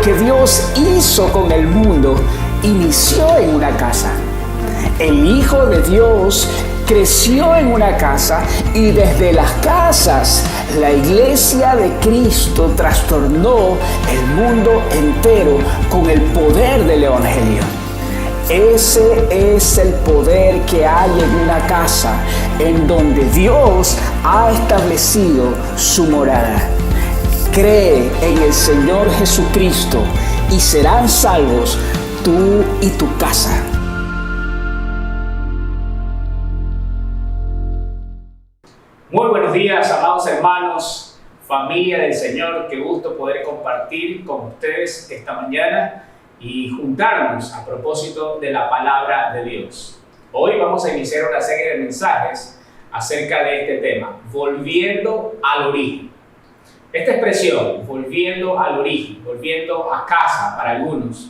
que Dios hizo con el mundo inició en una casa. El Hijo de Dios creció en una casa y desde las casas la Iglesia de Cristo trastornó el mundo entero con el poder del Evangelio. Ese es el poder que hay en una casa en donde Dios ha establecido su morada. Cree en el Señor Jesucristo y serán salvos tú y tu casa. Muy buenos días, amados hermanos, familia del Señor. Qué gusto poder compartir con ustedes esta mañana y juntarnos a propósito de la palabra de Dios. Hoy vamos a iniciar una serie de mensajes acerca de este tema, volviendo al origen. Esta expresión, volviendo al origen, volviendo a casa para algunos,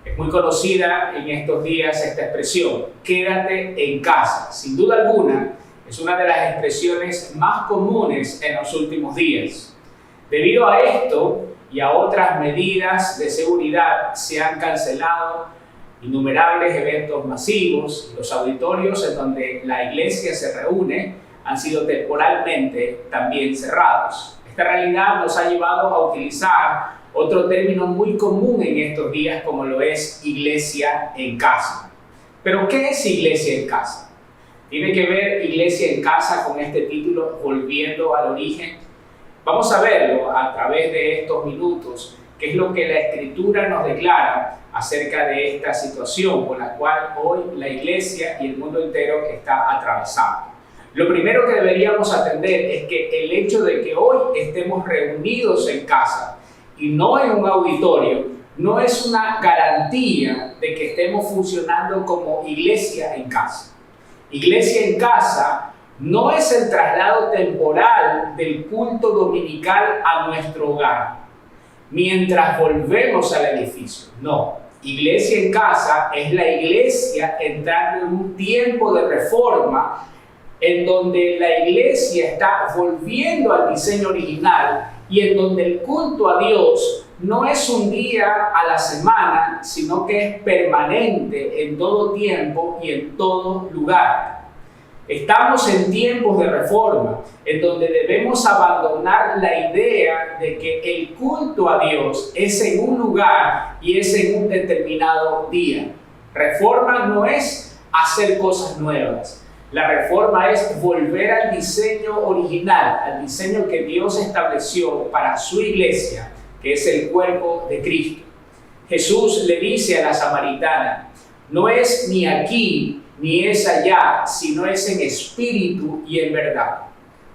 es muy conocida en estos días esta expresión, quédate en casa. Sin duda alguna, es una de las expresiones más comunes en los últimos días. Debido a esto y a otras medidas de seguridad, se han cancelado innumerables eventos masivos y los auditorios en donde la iglesia se reúne han sido temporalmente también cerrados. Esta realidad nos ha llevado a utilizar otro término muy común en estos días como lo es iglesia en casa. ¿Pero qué es iglesia en casa? ¿Tiene que ver iglesia en casa con este título, volviendo al origen? Vamos a verlo a través de estos minutos, qué es lo que la Escritura nos declara acerca de esta situación por la cual hoy la iglesia y el mundo entero está atravesando. Lo primero que deberíamos atender es que el hecho de que hoy estemos reunidos en casa y no en un auditorio no es una garantía de que estemos funcionando como iglesia en casa. Iglesia en casa no es el traslado temporal del culto dominical a nuestro hogar mientras volvemos al edificio. No, iglesia en casa es la iglesia entrando en un tiempo de reforma en donde la iglesia está volviendo al diseño original y en donde el culto a Dios no es un día a la semana, sino que es permanente en todo tiempo y en todo lugar. Estamos en tiempos de reforma, en donde debemos abandonar la idea de que el culto a Dios es en un lugar y es en un determinado día. Reforma no es hacer cosas nuevas. La reforma es volver al diseño original, al diseño que Dios estableció para su iglesia, que es el cuerpo de Cristo. Jesús le dice a la samaritana, no es ni aquí ni es allá, sino es en espíritu y en verdad.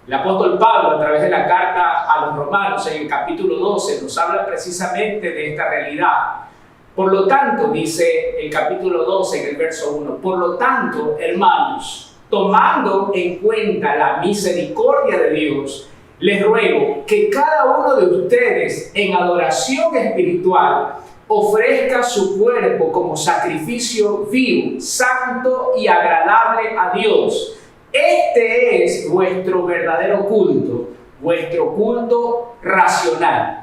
El apóstol Pablo, a través de la carta a los Romanos, en el capítulo 12, nos habla precisamente de esta realidad. Por lo tanto, dice el capítulo 12, en el verso 1, por lo tanto, hermanos, tomando en cuenta la misericordia de Dios, les ruego que cada uno de ustedes en adoración espiritual ofrezca su cuerpo como sacrificio vivo, santo y agradable a Dios. Este es vuestro verdadero culto, vuestro culto racional.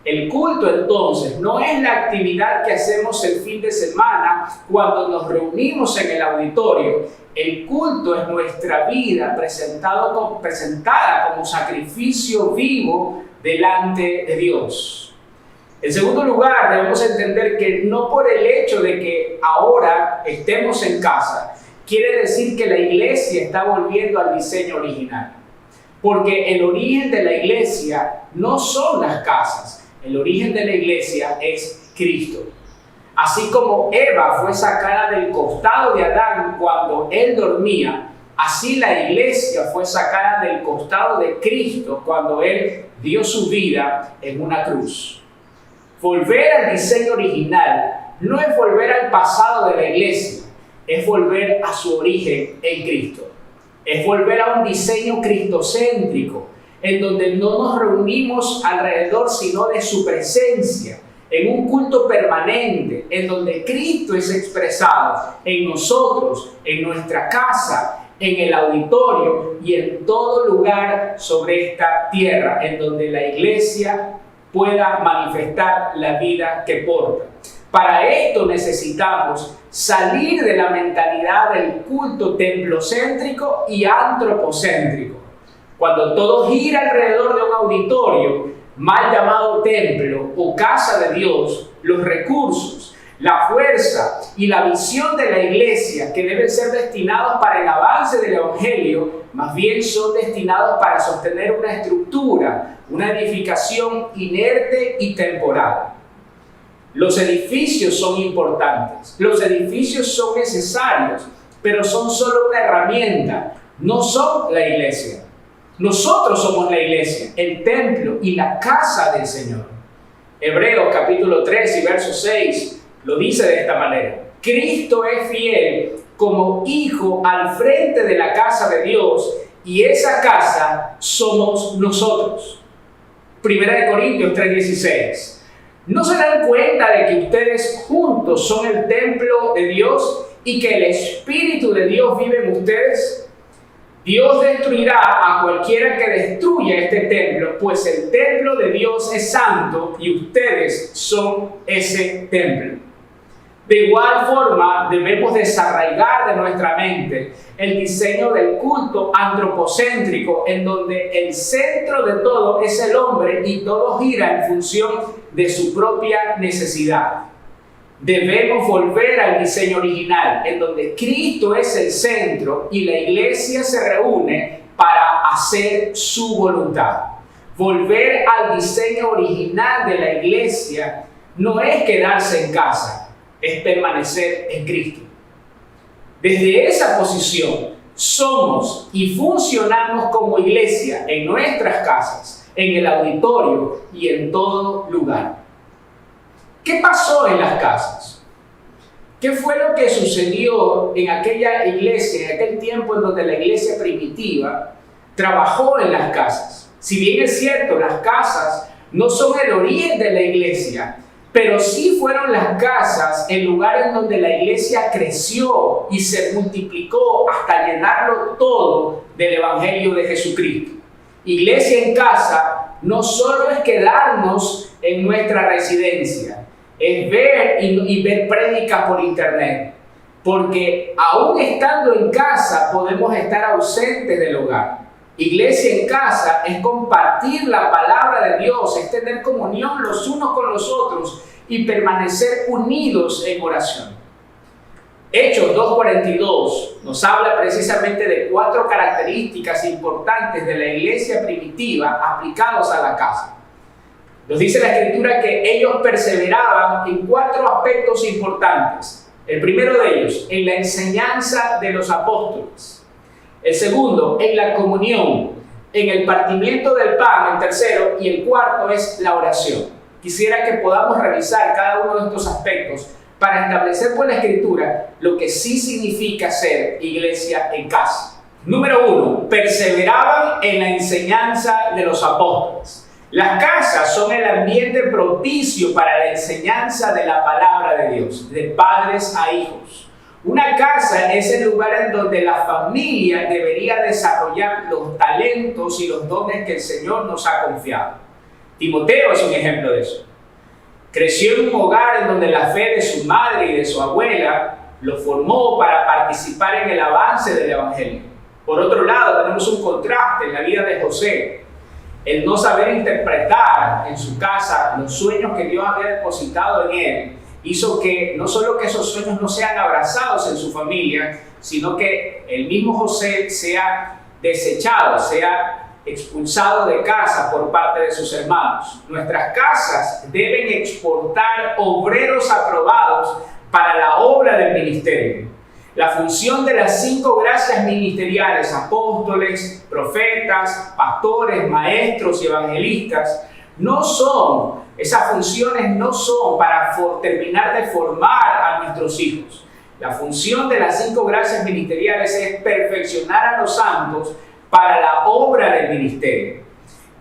El culto entonces no es la actividad que hacemos el fin de semana cuando nos reunimos en el auditorio. El culto es nuestra vida presentada como sacrificio vivo delante de Dios. En segundo lugar, debemos entender que no por el hecho de que ahora estemos en casa, quiere decir que la iglesia está volviendo al diseño original. Porque el origen de la iglesia no son las casas. El origen de la iglesia es Cristo. Así como Eva fue sacada del costado de Adán cuando él dormía, así la iglesia fue sacada del costado de Cristo cuando él dio su vida en una cruz. Volver al diseño original no es volver al pasado de la iglesia, es volver a su origen en Cristo. Es volver a un diseño cristocéntrico, en donde no nos reunimos alrededor sino de su presencia, en un culto permanente, en donde Cristo es expresado en nosotros, en nuestra casa, en el auditorio y en todo lugar sobre esta tierra, en donde la iglesia pueda manifestar la vida que porta. Para esto necesitamos salir de la mentalidad del culto templocéntrico y antropocéntrico. Cuando todo gira alrededor de un auditorio, mal llamado templo o casa de Dios, los recursos, la fuerza y la visión de la iglesia que deben ser destinados para el avance del evangelio, más bien son destinados para sostener una estructura, una edificación inerte y temporal. Los edificios son importantes, los edificios son necesarios, pero son solo una herramienta, no son la iglesia. Nosotros somos la iglesia, el templo y la casa del Señor. Hebreos capítulo 3 y verso 6 lo dice de esta manera: Cristo es fiel como hijo al frente de la casa de Dios, y esa casa somos nosotros. Primera de Corintios 3:16. ¿No se dan cuenta de que ustedes juntos son el templo de Dios y que el Espíritu de Dios vive en ustedes? Dios destruirá a cualquiera que destruya este templo, pues el templo de Dios es santo y ustedes son ese templo. De igual forma, debemos desarraigar de nuestra mente el diseño del culto antropocéntrico, en donde el centro de todo es el hombre y todo gira en función de su propia necesidad. Debemos volver al diseño original, en donde Cristo es el centro y la iglesia se reúne para hacer su voluntad. Volver al diseño original de la iglesia no es quedarse en casa, es permanecer en Cristo. Desde esa posición somos y funcionamos como iglesia en nuestras casas, en el auditorio y en todo lugar. ¿Qué pasó en las casas? ¿Qué fue lo que sucedió en aquella iglesia, en aquel tiempo en donde la iglesia primitiva trabajó en las casas? Si bien es cierto, las casas no son el origen de la iglesia, pero sí fueron las casas el lugar en donde la iglesia creció y se multiplicó hasta llenarlo todo del evangelio de Jesucristo. Iglesia en casa no solo es quedarnos en nuestra residencia, es ver y ver prédicas por internet, porque aún estando en casa podemos estar ausentes del hogar. Iglesia en casa es compartir la palabra de Dios, es tener comunión los unos con los otros y permanecer unidos en oración. Hechos 2:42 nos habla precisamente de 4 características importantes de la iglesia primitiva aplicados a la casa. Nos dice la Escritura que ellos perseveraban en 4 aspectos importantes. El primero de ellos, en la enseñanza de los apóstoles. El segundo, en la comunión, en el partimiento del pan, el tercero, y el cuarto es la oración. Quisiera que podamos revisar cada uno de estos aspectos para establecer por la Escritura lo que sí significa ser iglesia en casa. Número 1, perseveraban en la enseñanza de los apóstoles. Las casas son el ambiente propicio para la enseñanza de la palabra de Dios, de padres a hijos. Una casa es el lugar en donde la familia debería desarrollar los talentos y los dones que el Señor nos ha confiado. Timoteo es un ejemplo de eso. Creció en un hogar en donde la fe de su madre y de su abuela lo formó para participar en el avance del evangelio. Por otro lado, tenemos un contraste en la vida de José. El no saber interpretar en su casa los sueños que Dios había depositado en él hizo que no solo que esos sueños no sean abrazados en su familia, sino que el mismo José sea desechado, sea expulsado de casa por parte de sus hermanos. Nuestras casas deben exportar obreros aprobados para la obra del ministerio. La función de las 5 gracias ministeriales, apóstoles, profetas, pastores, maestros y evangelistas, esas funciones no son para terminar de formar a nuestros hijos. La función de las 5 gracias ministeriales es perfeccionar a los santos para la obra del ministerio.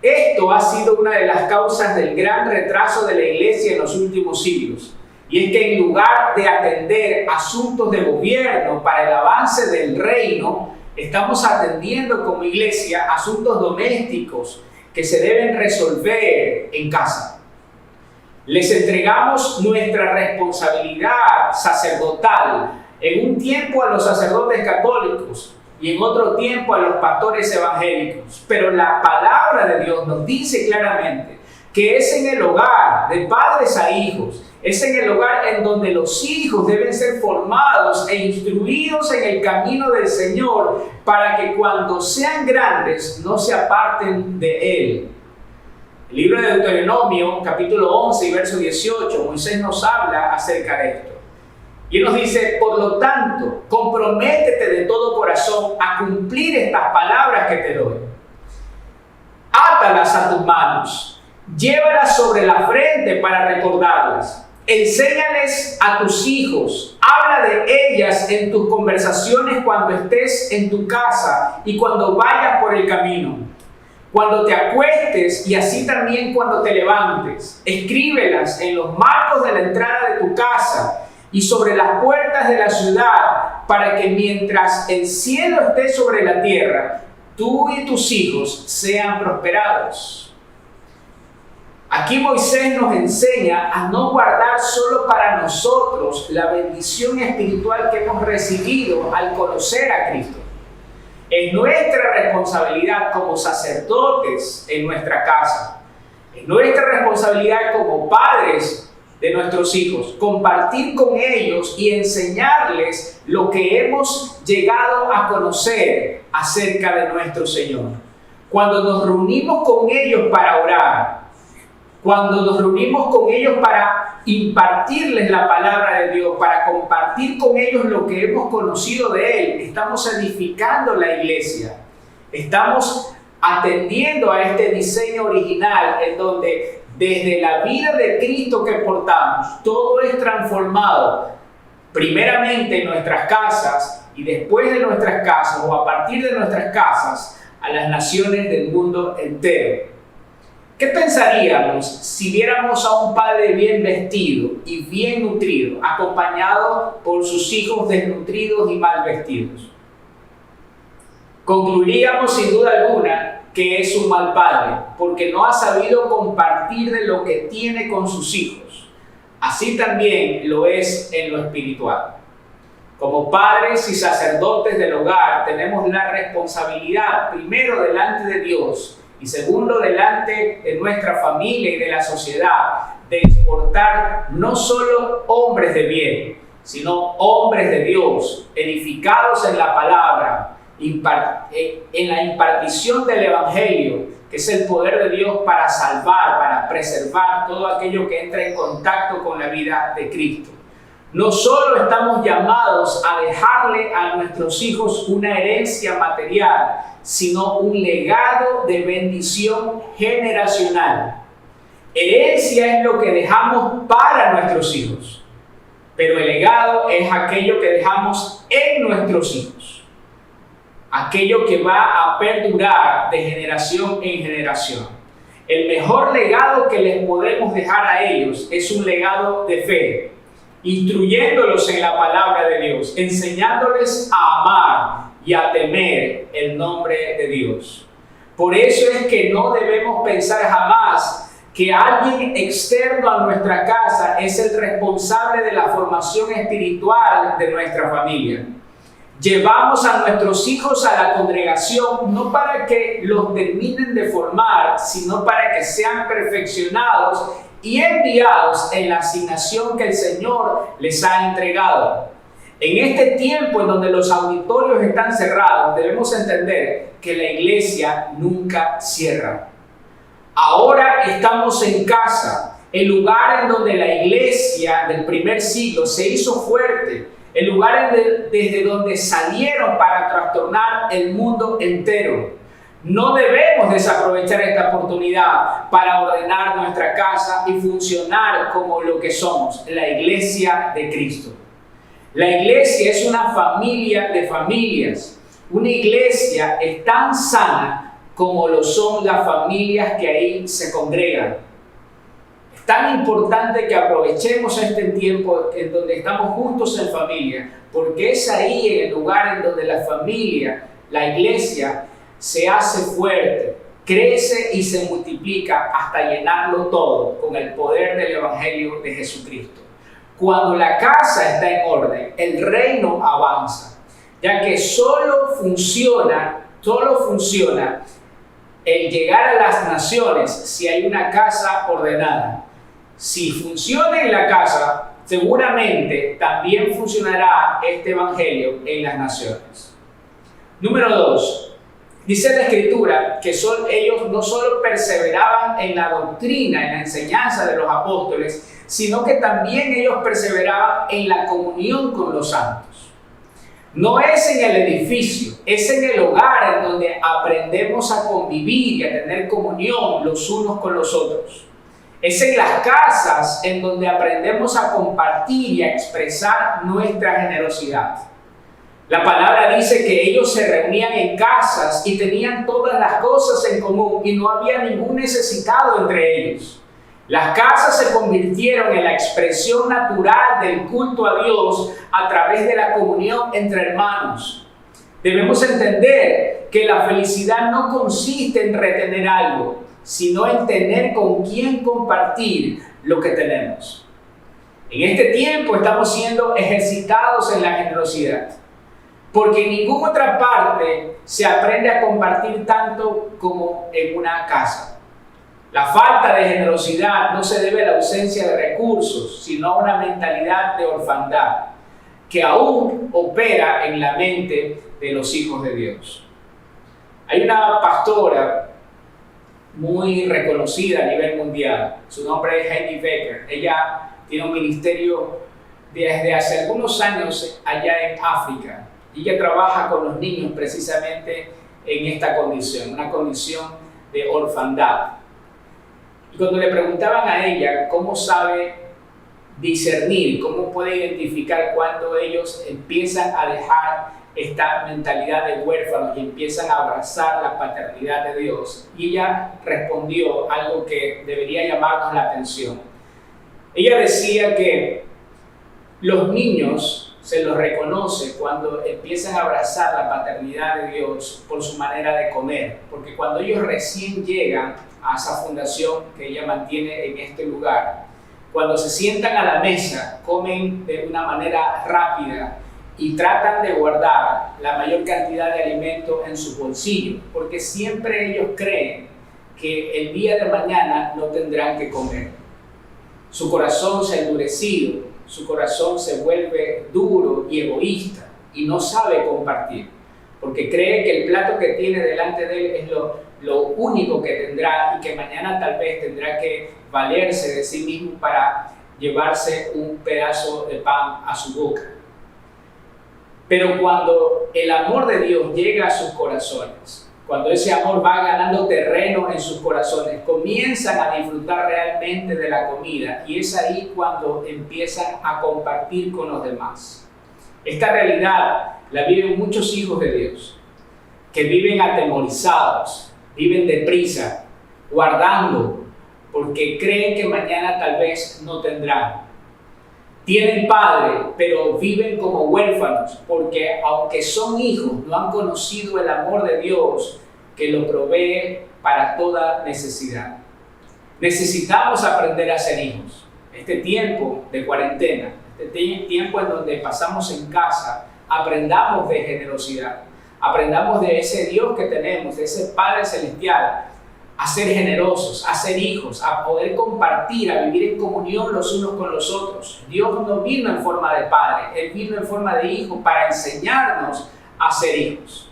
Esto ha sido una de las causas del gran retraso de la iglesia en los últimos siglos. Y es que en lugar de atender asuntos de gobierno para el avance del reino, estamos atendiendo como iglesia asuntos domésticos que se deben resolver en casa. Les entregamos nuestra responsabilidad sacerdotal en un tiempo a los sacerdotes católicos y en otro tiempo a los pastores evangélicos. Pero la palabra de Dios nos dice claramente que es en el hogar, de padres a hijos, es en el hogar en donde los hijos deben ser formados e instruidos en el camino del Señor para que cuando sean grandes no se aparten de Él. El libro de Deuteronomio, capítulo 11 y verso 18, Moisés nos habla acerca de esto. Y él nos dice: por lo tanto, comprométete de todo corazón a cumplir estas palabras que te doy. Átalas a tus manos, llévalas sobre la frente para recordarlas. Enséñales a tus hijos, habla de ellas en tus conversaciones cuando estés en tu casa y cuando vayas por el camino, cuando te acuestes y así también cuando te levantes. Escríbelas en los marcos de la entrada de tu casa y sobre las puertas de la ciudad, para que mientras el cielo esté sobre la tierra, tú y tus hijos sean prosperados. Aquí Moisés nos enseña a no guardar solo para nosotros la bendición espiritual que hemos recibido al conocer a Cristo. Es nuestra responsabilidad como sacerdotes en nuestra casa, es nuestra responsabilidad como padres de nuestros hijos, compartir con ellos y enseñarles lo que hemos llegado a conocer acerca de nuestro Señor. Cuando nos reunimos con ellos para orar, cuando nos reunimos con ellos para impartirles la palabra de Dios, para compartir con ellos lo que hemos conocido de Él, estamos edificando la iglesia. Estamos atendiendo a este diseño original en donde desde la vida de Cristo que portamos, todo es transformado primeramente en nuestras casas y después de nuestras casas o a partir de nuestras casas a las naciones del mundo entero. ¿Qué pensaríamos si viéramos a un padre bien vestido y bien nutrido, acompañado por sus hijos desnutridos y mal vestidos? Concluiríamos sin duda alguna que es un mal padre, porque no ha sabido compartir de lo que tiene con sus hijos. Así también lo es en lo espiritual. Como padres y sacerdotes del hogar, tenemos la responsabilidad, primero delante de Dios, y segundo, delante de nuestra familia y de la sociedad, de exportar no solo hombres de bien, sino hombres de Dios, edificados en la palabra, en la impartición del Evangelio, que es el poder de Dios para salvar, para preservar todo aquello que entra en contacto con la vida de Cristo. No solo estamos llamados a dejarle a nuestros hijos una herencia material, sino un legado de bendición generacional. Herencia es lo que dejamos para nuestros hijos, pero el legado es aquello que dejamos en nuestros hijos, aquello que va a perdurar de generación en generación. El mejor legado que les podemos dejar a ellos es un legado de fe, instruyéndolos en la palabra de Dios, enseñándoles a amar y a temer el nombre de Dios. Por eso es que no debemos pensar jamás que alguien externo a nuestra casa es el responsable de la formación espiritual de nuestra familia. Llevamos a nuestros hijos a la congregación no para que los terminen de formar, sino para que sean perfeccionados y enviados en la asignación que el Señor les ha entregado. En este tiempo en donde los auditorios están cerrados, debemos entender que la iglesia nunca cierra. Ahora estamos en casa, el lugar en donde la iglesia del primer siglo se hizo fuerte, el lugar desde donde salieron para trastornar el mundo entero. No debemos desaprovechar esta oportunidad para ordenar nuestra casa y funcionar como lo que somos, la iglesia de Cristo. La iglesia es una familia de familias. Una iglesia es tan sana como lo son las familias que ahí se congregan. Es tan importante que aprovechemos este tiempo en donde estamos juntos en familia, porque es ahí en el lugar en donde la familia, la iglesia, se hace fuerte, crece y se multiplica hasta llenarlo todo con el poder del Evangelio de Jesucristo. Cuando la casa está en orden, el reino avanza, ya que solo funciona el llegar a las naciones si hay una casa ordenada. Si funciona en la casa, seguramente también funcionará este Evangelio en las naciones. Número 2. Dice la Escritura que ellos no solo perseveraban en la doctrina, en la enseñanza de los apóstoles, sino que también ellos perseveraban en la comunión con los santos. No es en el edificio, es en el hogar en donde aprendemos a convivir y a tener comunión los unos con los otros. Es en las casas en donde aprendemos a compartir y a expresar nuestra generosidad. La palabra dice que ellos se reunían en casas y tenían todas las cosas en común y no había ningún necesitado entre ellos. Las casas se convirtieron en la expresión natural del culto a Dios a través de la comunión entre hermanos. Debemos entender que la felicidad no consiste en retener algo, sino en tener con quién compartir lo que tenemos. En este tiempo estamos siendo ejercitados en la generosidad, porque en ninguna otra parte se aprende a compartir tanto como en una casa. La falta de generosidad no se debe a la ausencia de recursos, sino a una mentalidad de orfandad que aún opera en la mente de los hijos de Dios. Hay una pastora muy reconocida a nivel mundial, su nombre es Heidi Baker. Ella tiene un ministerio desde hace algunos años allá en África. Y ella trabaja con los niños precisamente en esta condición, una condición de orfandad. Y cuando le preguntaban a ella cómo sabe discernir, cómo puede identificar cuando ellos empiezan a dejar esta mentalidad de huérfanos y empiezan a abrazar la paternidad de Dios, y ella respondió algo que debería llamarnos la atención. Ella decía que los niños se los reconoce cuando empiezan a abrazar la paternidad de Dios por su manera de comer, porque cuando ellos recién llegan a esa fundación que ella mantiene en este lugar, cuando se sientan a la mesa, comen de una manera rápida y tratan de guardar la mayor cantidad de alimento en sus bolsillos, porque siempre ellos creen que el día de mañana no tendrán que comer. Su corazón se ha endurecido, su corazón se vuelve duro y egoísta y no sabe compartir, porque cree que el plato que tiene delante de él es lo único que tendrá y que mañana tal vez tendrá que valerse de sí mismo para llevarse un pedazo de pan a su boca. Pero cuando el amor de Dios llega a sus corazones, cuando ese amor va ganando terreno en sus corazones, comienzan a disfrutar realmente de la comida, y es ahí cuando empiezan a compartir con los demás. Esta realidad la viven muchos hijos de Dios, que viven atemorizados, viven deprisa, guardando, porque creen que mañana tal vez no tendrán. Tienen padre, pero viven como huérfanos, porque aunque son hijos, no han conocido el amor de Dios que lo provee para toda necesidad. Necesitamos aprender a ser hijos. Este tiempo de cuarentena, este tiempo en donde pasamos en casa, aprendamos de generosidad, aprendamos de ese Dios que tenemos, de ese Padre Celestial, a ser generosos, a ser hijos, a poder compartir, a vivir en comunión los unos con los otros. Dios no vino en forma de Padre, Él vino en forma de Hijo para enseñarnos a ser hijos.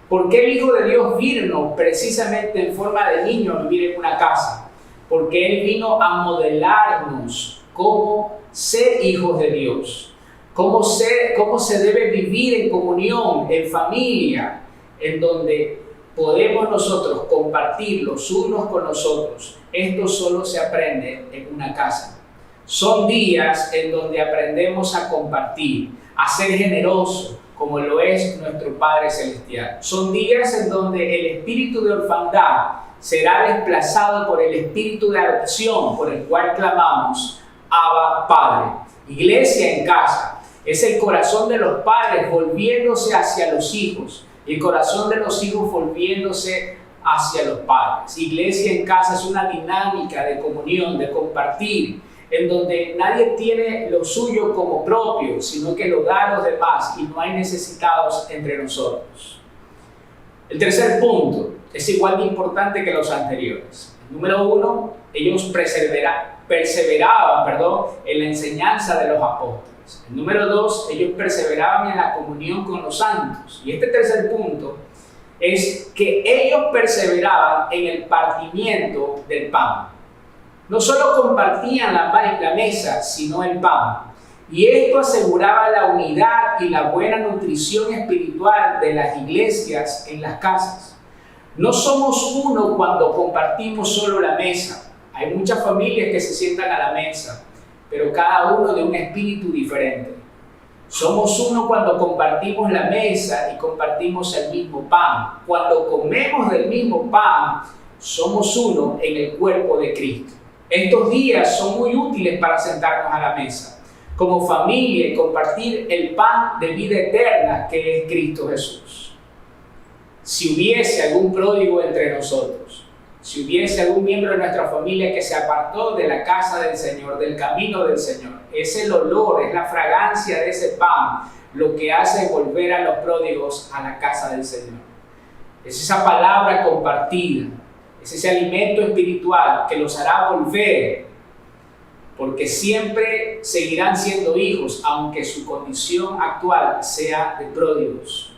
¿Por qué el Hijo de Dios vino precisamente en forma de niño a vivir en una casa? Porque Él vino a modelarnos cómo ser hijos de Dios, cómo se debe vivir en comunión, en familia, en donde podemos nosotros compartir los unos con los otros. Esto solo se aprende en una casa. Son días en donde aprendemos a compartir, a ser generosos, como lo es nuestro Padre Celestial. Son días en donde el espíritu de orfandad será desplazado por el espíritu de adopción, por el cual clamamos, Abba, Padre. Iglesia en casa es el corazón de los padres volviéndose hacia los hijos, y el corazón de los hijos volviéndose hacia los padres. Iglesia en casa es una dinámica de comunión, de compartir, en donde nadie tiene lo suyo como propio, sino que lo da a los demás y no hay necesitados entre nosotros. El tercer punto es igual de importante que los anteriores. Número 1, ellos perseveraban en la enseñanza de los apóstoles. El número 2, ellos perseveraban en la comunión con los santos. Y este tercer punto es que ellos perseveraban en el partimiento del pan. No solo compartían la mesa, sino el pan. Y esto aseguraba la unidad y la buena nutrición espiritual de las iglesias en las casas. No somos uno cuando compartimos solo la mesa. Hay muchas familias que se sientan a la mesa, pero cada uno de un espíritu diferente. Somos uno cuando compartimos la mesa y compartimos el mismo pan. Cuando comemos del mismo pan, somos uno en el cuerpo de Cristo. Estos días son muy útiles para sentarnos a la mesa como familia y compartir el pan de vida eterna que es Cristo Jesús. Si hubiese algún pródigo entre nosotros, si hubiese algún miembro de nuestra familia que se apartó de la casa del Señor, del camino del Señor, es el olor, es la fragancia de ese pan lo que hace volver a los pródigos a la casa del Señor. Es esa palabra compartida, es ese alimento espiritual que los hará volver, porque siempre seguirán siendo hijos, aunque su condición actual sea de pródigos.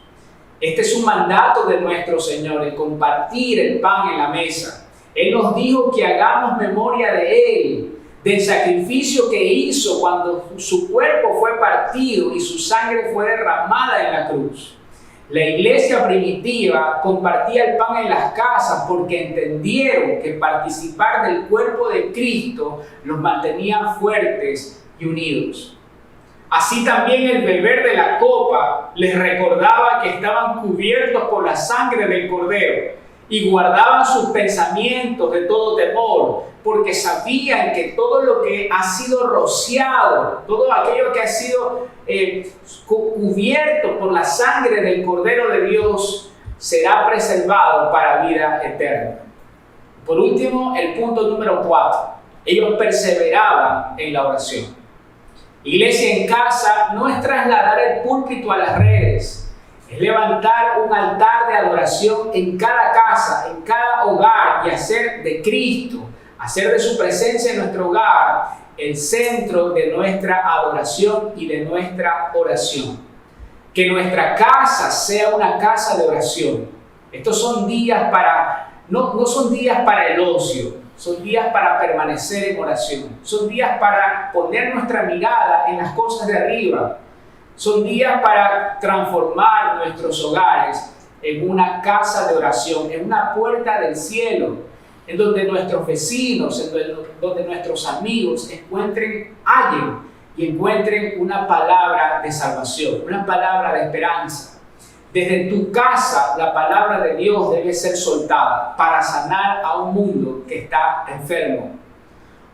Este es un mandato de nuestro Señor, el compartir el pan en la mesa. Él nos dijo que hagamos memoria de Él, del sacrificio que hizo cuando su cuerpo fue partido y su sangre fue derramada en la cruz. La iglesia primitiva compartía el pan en las casas porque entendieron que participar del cuerpo de Cristo los mantenía fuertes y unidos. Así también el beber de la copa les recordaba que estaban cubiertos por la sangre del Cordero y guardaban sus pensamientos de todo temor, porque sabían que todo lo que ha sido rociado, todo aquello que ha sido cubierto por la sangre del Cordero de Dios, será preservado para vida eterna. Por último, el punto número 4. Ellos perseveraban en la oración. Iglesia en casa no es trasladar el púlpito a las redes, es levantar un altar de adoración en cada casa, en cada hogar y hacer de Cristo, hacer de su presencia en nuestro hogar el centro de nuestra adoración y de nuestra oración. Que nuestra casa sea una casa de oración. Estos son días no son días para el ocio. Son días para permanecer en oración. Son días para poner nuestra mirada en las cosas de arriba. Son días para transformar nuestros hogares en una casa de oración, en una puerta del cielo, en donde nuestros vecinos, donde nuestros amigos hallen y encuentren una palabra de salvación, una palabra de esperanza. Desde tu casa, la palabra de Dios debe ser soltada para sanar a un mundo que está enfermo.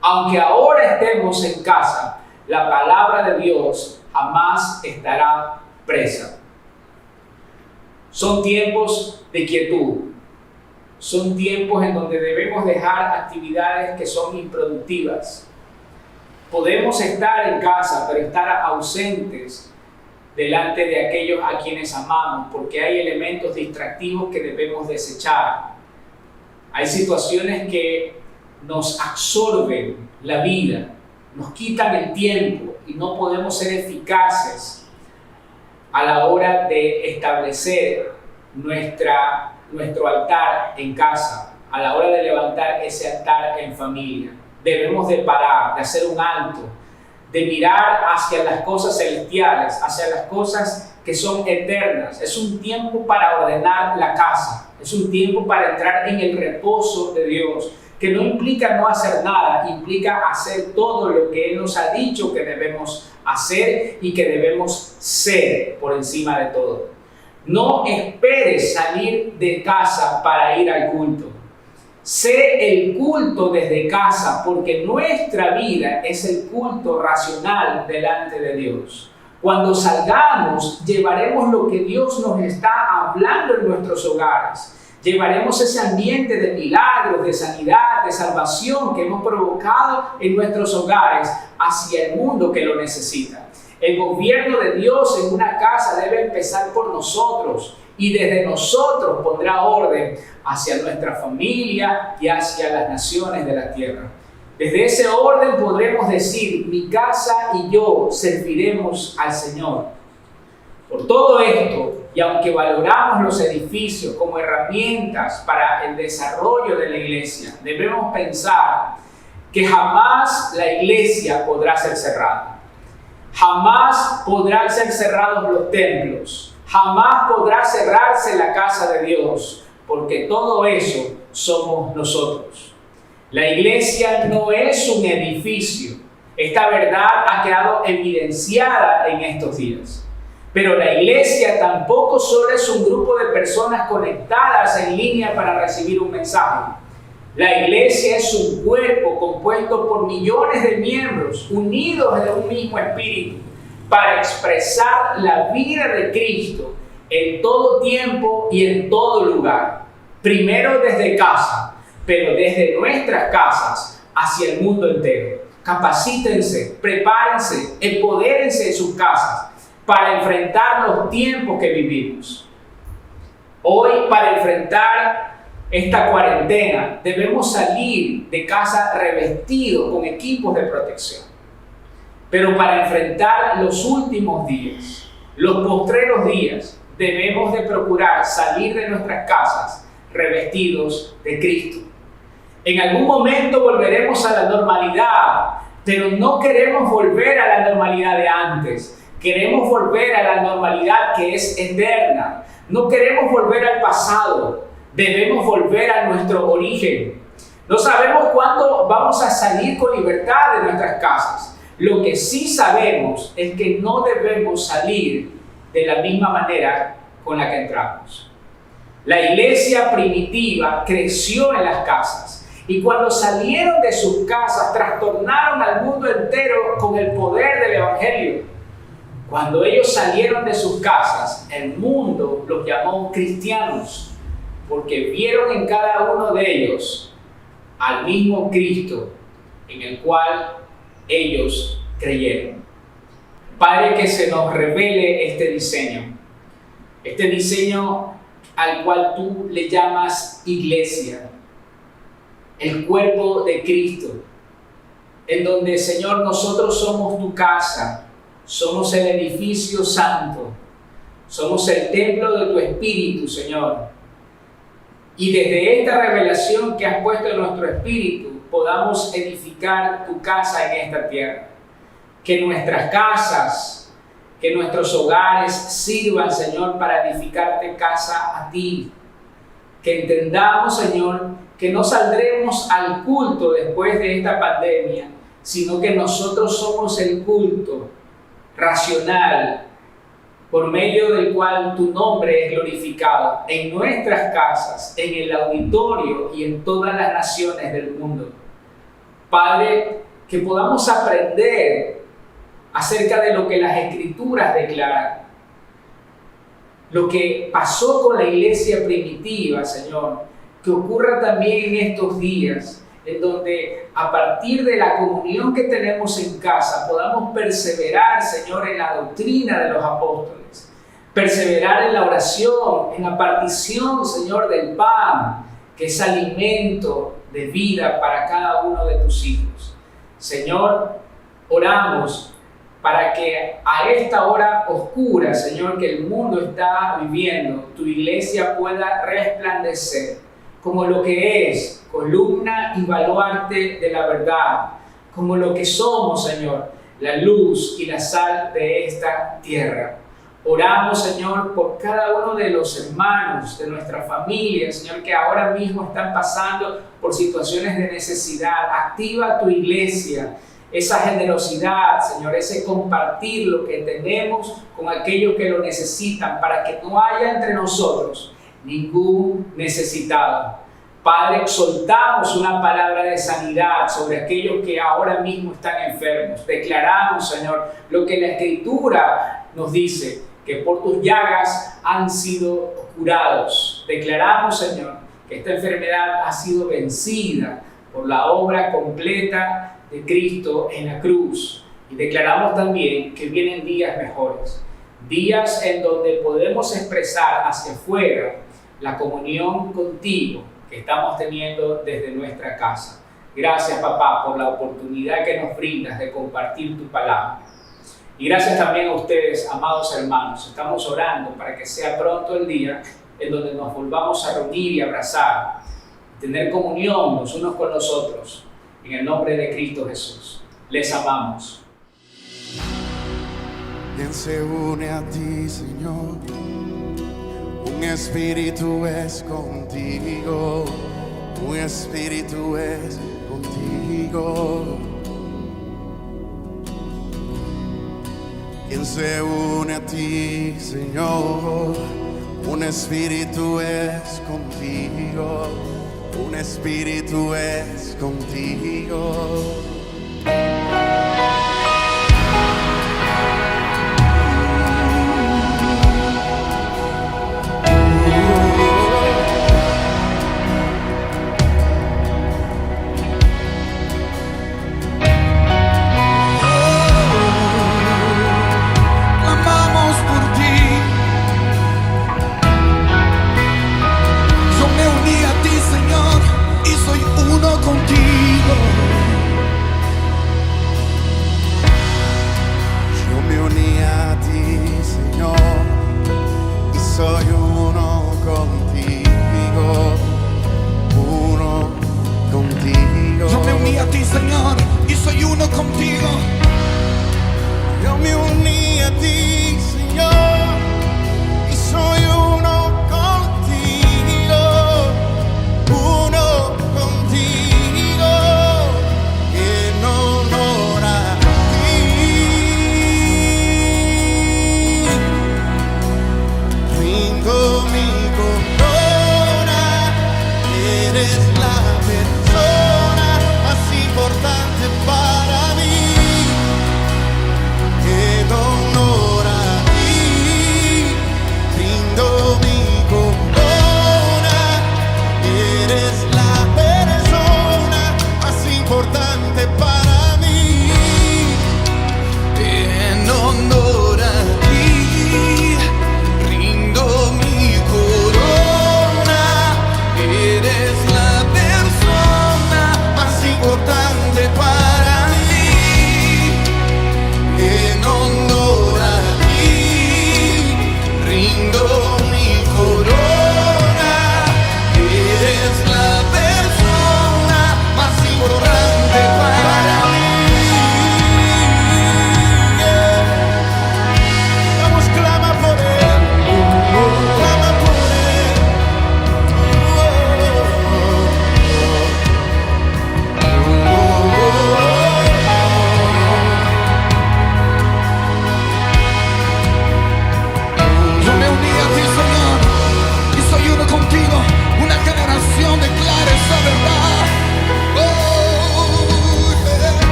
Aunque ahora estemos en casa, la palabra de Dios jamás estará presa. Son tiempos de quietud. Son tiempos en donde debemos dejar actividades que son improductivas. Podemos estar en casa, pero estar ausentes delante de aquellos a quienes amamos, porque hay elementos distractivos que debemos desechar. Hay situaciones que nos absorben la vida, nos quitan el tiempo y no podemos ser eficaces a la hora de establecer nuestro altar en casa, a la hora de levantar ese altar en familia. Debemos de parar, de hacer un alto, de mirar hacia las cosas celestiales, hacia las cosas que son eternas. Es un tiempo para ordenar la casa, es un tiempo para entrar en el reposo de Dios, que no implica no hacer nada, implica hacer todo lo que Él nos ha dicho que debemos hacer y que debemos ser por encima de todo. No esperes salir de casa para ir al culto. Sé el culto desde casa, porque nuestra vida es el culto racional delante de Dios. Cuando salgamos, llevaremos lo que Dios nos está hablando en nuestros hogares. Llevaremos ese ambiente de milagros, de sanidad, de salvación que hemos provocado en nuestros hogares hacia el mundo que lo necesita. El gobierno de Dios en una casa debe empezar por nosotros y desde nosotros pondrá orden hacia nuestra familia y hacia las naciones de la tierra. Desde ese orden podremos decir: mi casa y yo serviremos al Señor. Por todo esto, y aunque valoramos los edificios como herramientas para el desarrollo de la iglesia, debemos pensar que jamás la iglesia podrá ser cerrada. Jamás podrán ser cerrados los templos. Jamás podrá cerrarse la casa de Dios, porque todo eso somos nosotros. La iglesia no es un edificio. Esta verdad ha quedado evidenciada en estos días. Pero la iglesia tampoco solo es un grupo de personas conectadas en línea para recibir un mensaje. La iglesia es un cuerpo compuesto por millones de miembros unidos en un mismo espíritu para expresar la vida de Cristo en todo tiempo y en todo lugar. Primero desde casa, pero desde nuestras casas hacia el mundo entero. Capacítense, prepárense, empodérense en sus casas para enfrentar los tiempos que vivimos. Hoy, para enfrentar esta cuarentena, debemos salir de casa revestidos con equipos de protección. Pero para enfrentar los últimos días, los postreros días, debemos de procurar salir de nuestras casas revestidos de Cristo. En algún momento volveremos a la normalidad, pero no queremos volver a la normalidad de antes. Queremos volver a la normalidad que es eterna. No queremos volver al pasado. Debemos volver a nuestro origen. No sabemos cuándo vamos a salir con libertad de nuestras casas. Lo que sí sabemos es que no debemos salir de la misma manera con la que entramos. La iglesia primitiva creció en las casas y cuando salieron de sus casas trastornaron al mundo entero con el poder del evangelio. Cuando ellos salieron de sus casas, el mundo los llamó cristianos, porque vieron en cada uno de ellos al mismo Cristo en el cual ellos creyeron. Padre, que se nos revele este diseño al cual tú le llamas iglesia, el cuerpo de Cristo, en donde, Señor, nosotros somos tu casa. Somos el edificio santo. Somos el templo de tu Espíritu, Señor. Y desde esta revelación que has puesto en nuestro espíritu, podamos edificar tu casa en esta tierra. Que nuestras casas, que nuestros hogares sirvan, Señor, para edificarte casa a ti. Que entendamos, Señor, que no saldremos al culto después de esta pandemia, sino que nosotros somos el culto racional, por medio del cual tu nombre es glorificado en nuestras casas, en el auditorio y en todas las naciones del mundo. Padre, que podamos aprender acerca de lo que las Escrituras declaran, lo que pasó con la iglesia primitiva, Señor, que ocurra también en estos días, en donde a partir de la comunión que tenemos en casa podamos perseverar, Señor, en la doctrina de los apóstoles, perseverar en la oración, en la partición, Señor, del pan, que es alimento de vida para cada uno de tus hijos. Señor, oramos para que a esta hora oscura, Señor, que el mundo está viviendo, tu iglesia pueda resplandecer como lo que es, columna y baluarte de la verdad, como lo que somos, Señor, la luz y la sal de esta tierra. Oramos, Señor, por cada uno de los hermanos de nuestra familia, Señor, que ahora mismo están pasando por situaciones de necesidad. Activa tu iglesia, esa generosidad, Señor, ese compartir lo que tenemos con aquellos que lo necesitan, para que no haya entre nosotros ningún necesitado. Padre, soltamos una palabra de sanidad sobre aquellos que ahora mismo están enfermos. Declaramos, Señor, lo que la Escritura nos dice, que por tus llagas han sido curados. Declaramos, Señor, que esta enfermedad ha sido vencida por la obra completa de Cristo en la cruz. Y declaramos también que vienen días mejores, días en donde podemos expresar hacia afuera la comunión contigo que estamos teniendo desde nuestra casa. Gracias, papá, por la oportunidad que nos brindas de compartir tu palabra. Y gracias también a ustedes, amados hermanos. Estamos orando para que sea pronto el día en donde nos volvamos a reunir y abrazar, tener comunión los unos con los otros. En el nombre de Cristo Jesús. Les amamos. ¿Quién se une a ti, Señor? Un espíritu es contigo. Un espíritu es contigo. ¿Quién se une a ti, Señor? Un espíritu es contigo. Un espíritu es contigo.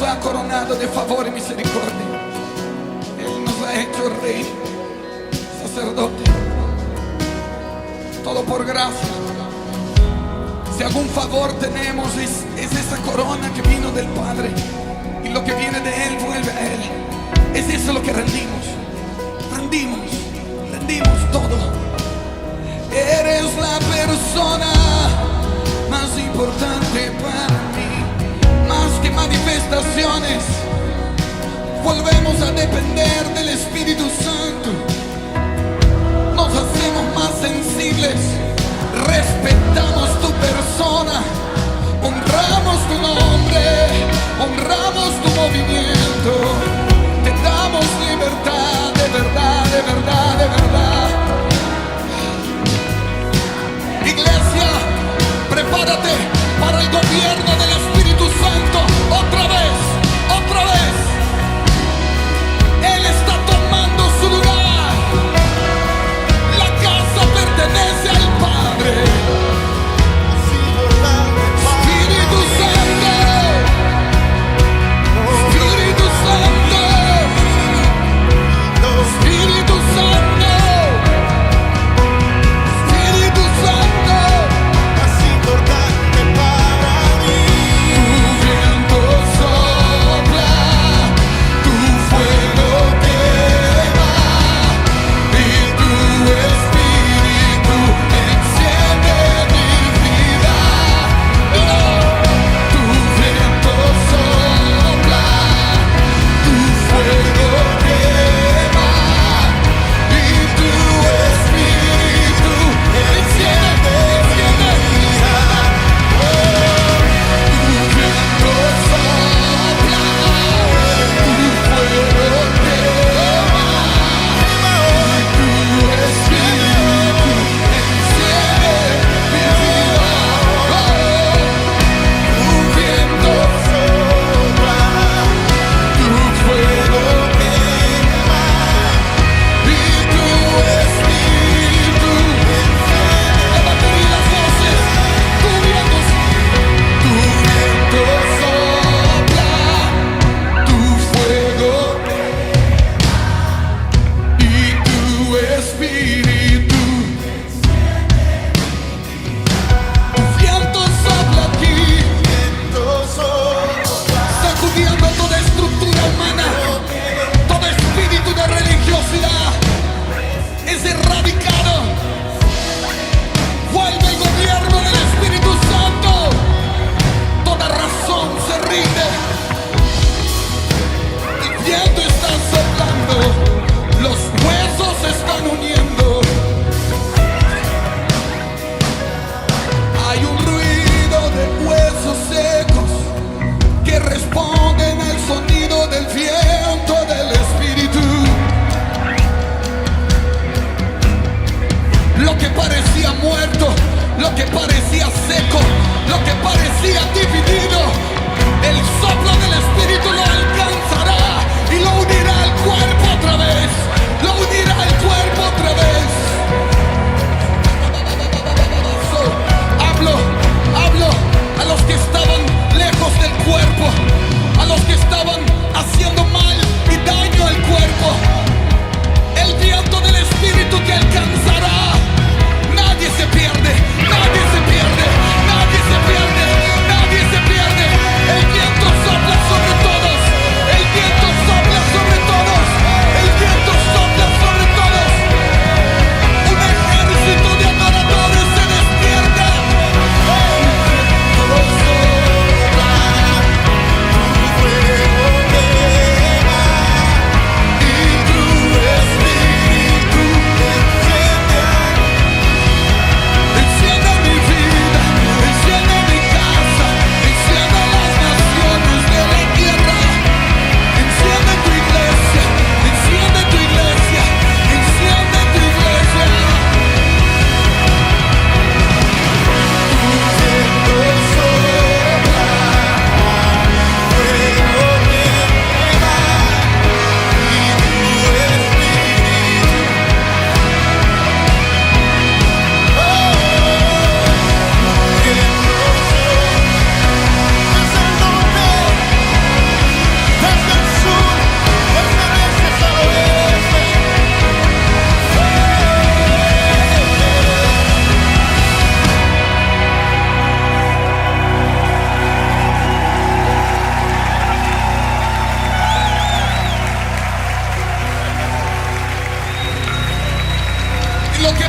ha coronado de favor y misericordia. Él nos ha hecho rey, sacerdote, todo por gracia. Si algún favor tenemos es esa corona que vino del Padre, y lo que viene de Él vuelve a Él. Es eso lo que rendimos todo. Eres la persona más importante para mí, más que manifestaciones. Volvemos a depender del Espíritu Santo. Nos hacemos más sensibles, respetamos tu persona, honramos tu nombre, honramos tu movimiento. Te damos libertad, de verdad, de verdad, de verdad. Iglesia, prepárate para el gobierno del Espíritu Santo. Otra vez, otra vez. El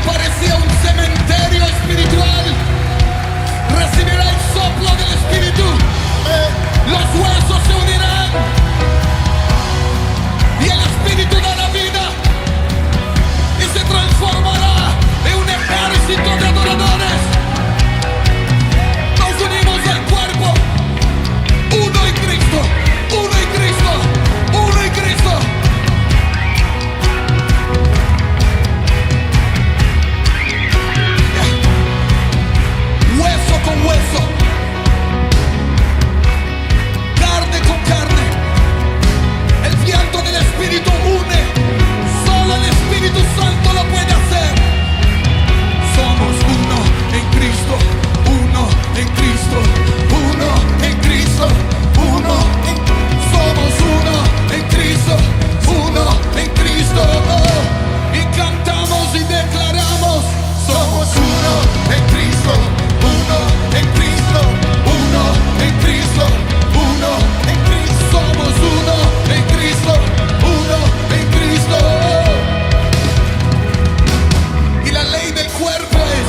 parecía un cementerio espiritual, recibirá el soplo del Espíritu. Los huesos se unirán y el Espíritu dará vida y se transformará en un ejército de adoradores. Nos unimos al cuerpo, uno en Cristo, uno en Cristo, uno en Cristo. Hueso con hueso, carne con carne. El viento del Espíritu une. Solo el Espíritu Santo lo puede hacer. Somos uno en Cristo, uno en Cristo, uno en Cristo, uno en... Somos uno en Cristo, uno en Cristo. Y cantamos y declaramos: somos uno en Cristo, uno en Cristo, uno en Cristo, uno en Cristo. Somos uno en Cristo, uno en Cristo. Y la ley del cuerpo es: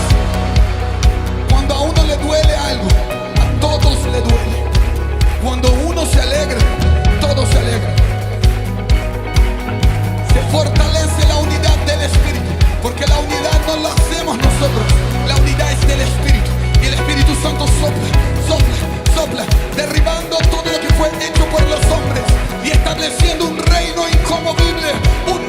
cuando a uno le duele algo, a todos le duele. Cuando uno se alegra, todos se alegran. Se fortalece la unidad del Espíritu, porque la unidad no la hacemos nosotros, la unidad es del Espíritu. Y el Espíritu Santo sopla, sopla, sopla, derribando todo lo que fue hecho por los hombres y estableciendo un reino inconmovible, un